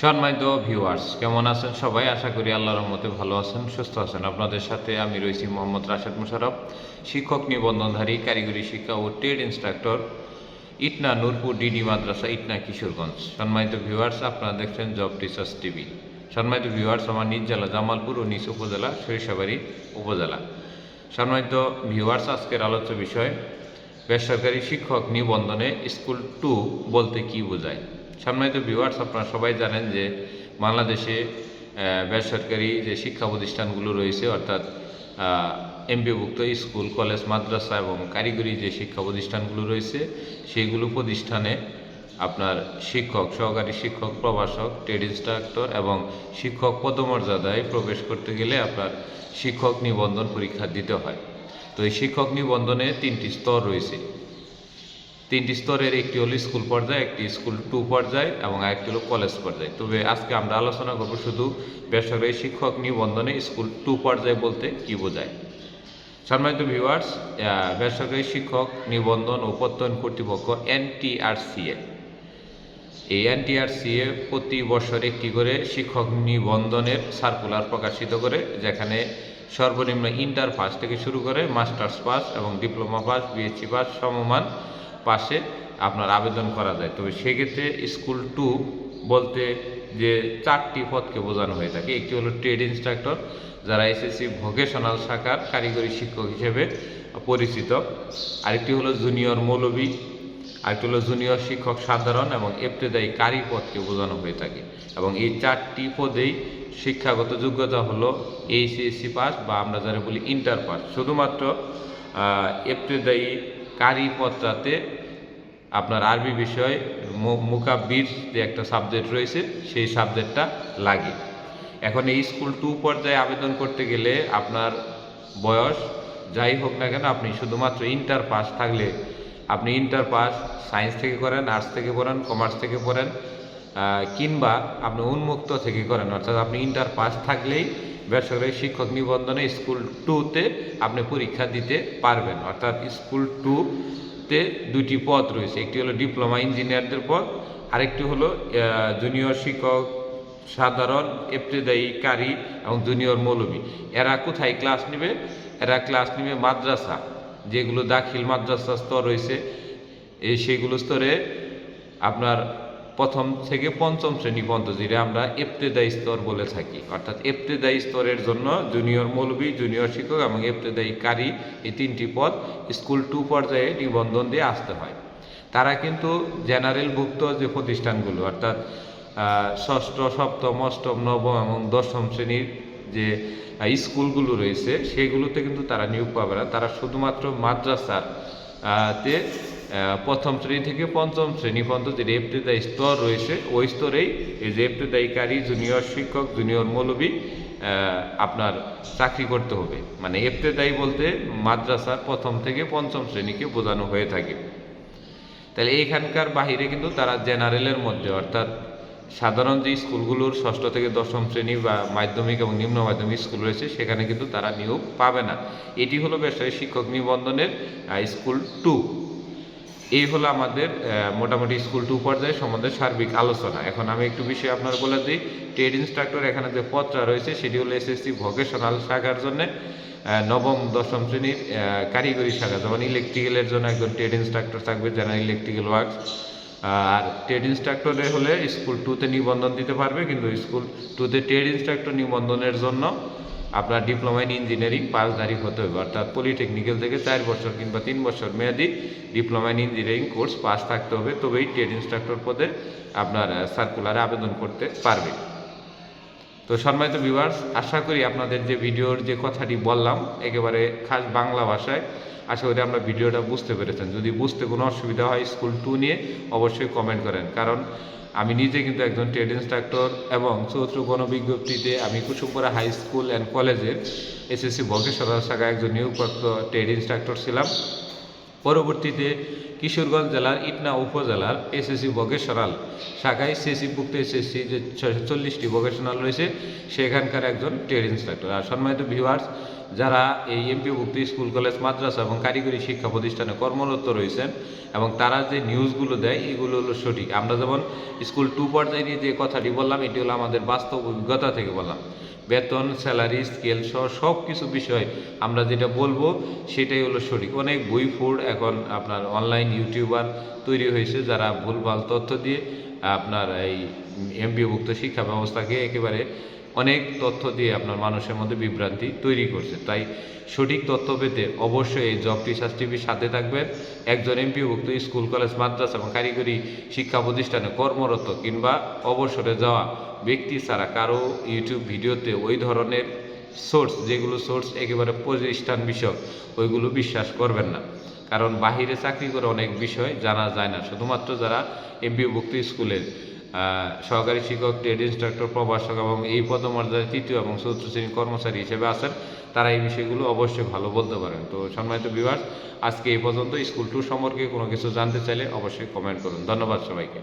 সম্মানিত ভিউয়ার্স, কেমন আছেন সবাই? আশা করি আল্লাহর রহমতে ভালো আছেন, সুস্থ আছেন। আপনাদের সাথে আমি রয়েছি মোহাম্মদ রাশেদ মুশারফ, শিক্ষক নিবন্ধনধারী, কারিগরি শিক্ষা ও trade instructor, Itna Nurpur DD মাদ্রাসা, ইটনা, কিশোরগঞ্জ। সম্মানিত ভিউয়ার্স, আপনারা দেখছেন জব টিচার্স টিভি। সম্মানিত ভিউয়ার্স, আমার নিজ জেলা জামালপুর ও নিজ উপজেলা সরিষাবাড়ি উপজেলা। সম্মানিত ভিউয়ার্স, আজকের আলোচ্য বিষয় বেসরকারি শিক্ষক নিবন্ধনে স্কুল 2 বলতে কি বোঝায়। সম্মানিত ভিউয়ার্স, আপনারা সবাই জানেন যে বাংলাদেশে বেসরকারি যে শিক্ষা প্রতিষ্ঠানগুলো রয়েছে, অর্থাৎ এমপিওভুক্ত স্কুল, কলেজ, মাদ্রাসা এবং কারিগরি যে শিক্ষা প্রতিষ্ঠানগুলো রয়েছে, সেইগুলো প্রতিষ্ঠানে আপনার শিক্ষক, সহকারী শিক্ষক, প্রভাষক, ট্রেড ইনস্ট্রাক্টর এবং শিক্ষক পদমর্যাদায় প্রবেশ করতে গেলে আপনার শিক্ষক নিবন্ধন পরীক্ষা দিতে হয়। তো এই শিক্ষক নিবন্ধনে 3টি স্তর রয়েছে। 3টি স্তরের একটি হলো স্কুল পর্যায়ে, একটি স্কুল 2 পর্যায়ে এবং আরেকটি হলো কলেজ পর্যায়ে। তবে আজকে আমরা আলোচনা করব শুধু বেসরকারি শিক্ষক নিবন্ধনে স্কুল 2 পর্যায়ে বলতে কি বোঝায়। সম্মানিত ভিউয়ার্স, বেসরকারি শিক্ষক নিবন্ধন ও প্রত্যয়ন কর্তৃপক্ষ NTRCA, এই NTRCA প্রতি বছর একটি করে শিক্ষক নিবন্ধনের সার্কুলার প্রকাশিত করে, যেখানে সর্বনিম্ন ইন্টার পাস থেকে শুরু করে মাস্টার্স পাস এবং ডিপ্লোমা পাস, বিএসসি পাস সমমান পাশে আপনার আবেদন করা যায়। তবে সেক্ষেত্রে স্কুল 2 বলতে যে 4টি পদকে বোঝানো হয়ে থাকে। একটি হলো ট্রেড ইনস্ট্রাক্টর, যারা এসএসসি ভোকেশনাল শাখার কারিগরি শিক্ষক হিসেবে পরিচিত। আরেকটি হলো জুনিয়র মৌলবি, আরেকটি হলো জুনিয়র শিক্ষক সাধারণ এবং ইবতেদায়ী কারি পদকে বোঝানো হয়ে থাকে। এবং এই 4টি পদেই শিক্ষাগত যোগ্যতা হলো এইচএসসি পাস বা আমরা যারা বলি ইন্টার পাস। শুধুমাত্র ইবতেদায়ী কারি পদটাতে আপনার আরবি বিষয় মুকাব্বির যে একটা সাবজেক্ট রয়েছে, সেই সাবজেক্টটা লাগে। এখন এই স্কুল 2 পর্যায়ে আবেদন করতে গেলে আপনার বয়স যাই হোক না কেন, আপনি শুধুমাত্র ইন্টার পাস থাকলে, আপনি ইন্টার পাস সায়েন্স থেকে করেন, আর্টস থেকে পড়েন, কমার্স থেকে পড়েন, কিংবা আপনি উন্মুক্ত থেকে করেন, অর্থাৎ আপনি ইন্টার পাস থাকলেই বেসরকারি শিক্ষক নিবন্ধনে স্কুল 2-তে আপনি পরীক্ষা দিতে পারবেন। অর্থাৎ স্কুল 2-তে 2টি পদ রয়েছে, একটি হলো ডিপ্লোমা ইঞ্জিনিয়ারদের পদ, আরেকটি হলো জুনিয়র শিক্ষক সাধারণ, ইবতেদায়ী কারি এবং জুনিয়র মৌলবি। এরা কোথায় ক্লাস নেবে? এরা ক্লাস নেবে মাদ্রাসা, যেগুলো দাখিল মাদ্রাসা স্তর রয়েছে, সেগুলো স্তরে আপনার 1ম থেকে 5ম শ্রেণী পর্যন্ত, যেটা আমরা ইবতেদায়ী স্তর বলে থাকি। অর্থাৎ ইবতেদায়ী স্তরের জন্য জুনিয়র মৌলবি, জুনিয়র শিক্ষক এবং ইবতেদায়ী কারি, এই 3টি পদ স্কুল 2 পর্যায়ে নিবন্ধন দিয়ে আসতে হয়। তারা কিন্তু জেনারেলভুক্ত যে প্রতিষ্ঠানগুলো, অর্থাৎ 6ষ্ঠ, 7ম, 8ম, 9ম এবং 10ম শ্রেণীর যে স্কুলগুলো রয়েছে, সেগুলোতে কিন্তু তারা নিয়োগ পাবে না। তারা শুধুমাত্র মাদ্রাসার তে 1ম শ্রেণী থেকে 5ম শ্রেণী পর্যন্ত যে ইবতেদায়ী স্তর রয়েছে, ওই স্তরেই এই যে ইবতেদায়ী কারি, জুনিয়র শিক্ষক, জুনিয়র মৌলবি আপনার চাকরি করতে হবে। মানে ইবতেদায়ী বলতে মাদ্রাসার 1ম থেকে 5ম শ্রেণীকে বোঝানো হয়ে থাকে। তাহলে এইখানকার বাহিরে কিন্তু তারা জেনারেলের মধ্যে, অর্থাৎ সাধারণ যে স্কুলগুলোর 6ষ্ঠ থেকে 10ম শ্রেণী বা মাধ্যমিক এবং নিম্ন মাধ্যমিক স্কুল রয়েছে, সেখানে কিন্তু তারা নিয়োগ পাবে না। এটি হলো বেসরকারি শিক্ষক নিবন্ধনের স্কুল 2। এই হলো আমাদের মোটামুটি স্কুল 2 পর্যায়ে সম্বন্ধে সার্বিক আলোচনা। এখন আমি একটু বিষয় আপনার বলে দিই। ট্রেড ইনস্ট্রাক্টর, এখানে যে পদটা রয়েছে সেটি হলো এসএসসি ভোকেশনাল শাখার জন্য 9ম 10ম শ্রেণীর কারিগরি শাখা, যেমন ইলেকট্রিক্যালের জন্য একজন ট্রেড ইনস্ট্রাক্টর থাকবে, জেনারেল ইলেকট্রিক্যাল ওয়ার্কস। আর ট্রেড ইনস্ট্রাক্টরে হলে স্কুল 2-তে নিবন্ধন দিতে পারবে, কিন্তু স্কুল 2-তে ট্রেড ইনস্ট্রাক্টর নিবন্ধনের জন্য আপনার ডিপ্লোমা ইন ইঞ্জিনিয়ারিং পাসধারী হতে হবে, অর্থাৎ পলিটেকনিক্যাল থেকে 4 বছর কিংবা 3 বছর মেয়াদি diploma in engineering course pass থাকতে হবে, তবেই ট্রেড ইনস্ট্রাক্টর পদে আপনার সার্কুলারে আবেদন করতে পারবে। তো সম্মানিত ভিউয়ার্স, আশা করি আপনাদের যে ভিডিওর যে কথাটি বললাম একেবারে খাস বাংলা ভাষায়, আশা করি আমরা ভিডিওটা বুঝতে পেরেছেন। যদি বুঝতে কোনো অসুবিধা হয় স্কুল 2 নিয়ে, অবশ্যই কমেন্ট করেন, কারণ আমি নিজে কিন্তু একজন ট্রেড ইনস্ট্রাক্টর এবং চতুর্থ গণবিজ্ঞপ্তিতে আমি কুসুমপুরা হাই স্কুল অ্যান্ড কলেজের এসএসসি ভোকেশনাল শাখায় একজন নিয়োগপ্রাপ্ত ট্রেড ইনস্ট্রাক্টর ছিলাম। পরবর্তীতে কিশোরগঞ্জ জেলার ইটনা উপজেলার এসএসসি ভোকেশনাল শাখায় সিসিভুক্ত এসএসসি যে 640টি ভোকেশনাল রয়েছে সেখানকার একজন ট্রেড ইন্সট্রাক্টর। আর সম্মানিত ভিউয়ার্স, যারা এই এমপিওভুক্ত স্কুল কলেজ মাদ্রাসা এবং কারিগরি শিক্ষা প্রতিষ্ঠানে কর্মরত রয়েছেন এবং তারা যে নিউজগুলো দেয় এগুলো হলো সঠিক। আমরা যেমন স্কুল 2 পর্যায়ে নিয়ে যে কথাটি বললাম, এটি হলো আমাদের বাস্তব অভিজ্ঞতা থেকে বললাম। বেতন, স্যালারি, স্কেল সহ সব কিছু বিষয় আমরা যেটা বলবো সেটাই হলো সঠিক। অনেক বই ফুড এখন আপনার অনলাইন ইউটিউবার তৈরি হয়েছে যারা ভুলভাল তথ্য দিয়ে আপনার এই এমপিওভুক্ত শিক্ষা ব্যবস্থাকে একেবারে অনেক তথ্য দিয়ে আপনার মানুষের মধ্যে বিভ্রান্তি তৈরি করছে। তাই সঠিক তথ্য পেতে অবশ্যই এই জব টিচার্স টিভির সাথে থাকবেন। একজন এমপিওভুক্ত স্কুল কলেজ মাদ্রাসা এবং কারিগরি শিক্ষা প্রতিষ্ঠানে কর্মরত কিংবা অবসরে যাওয়া ব্যক্তি ছাড়া কারো ইউটিউব ভিডিওতে ওই ধরনের সোর্স, যেগুলো সোর্স একেবারে প্রতিষ্ঠান বিষয়ক, ওইগুলো বিশ্বাস করবেন না। কারণ বাহিরে চাকরি করে অনেক বিষয় জানা যায় না। শুধুমাত্র যারা এমপিওভুক্ত স্কুলের সহকারী শিক্ষক, ট্রেড ইন্সট্রাক্টর, প্রভাষক এবং এই পদমর্যাদায় 3য় এবং 4র্থ শ্রেণীর কর্মচারী হিসেবে আছেন, তারা এই বিষয়গুলো অবশ্যই ভালো বলতে পারেন। তো সম্মানিত ভিউয়ার্স, আজকে এই পর্যন্ত। স্কুল 2 সম্পর্কে কোনো কিছু জানতে চাইলে অবশ্যই কমেন্ট করুন। ধন্যবাদ সবাইকে।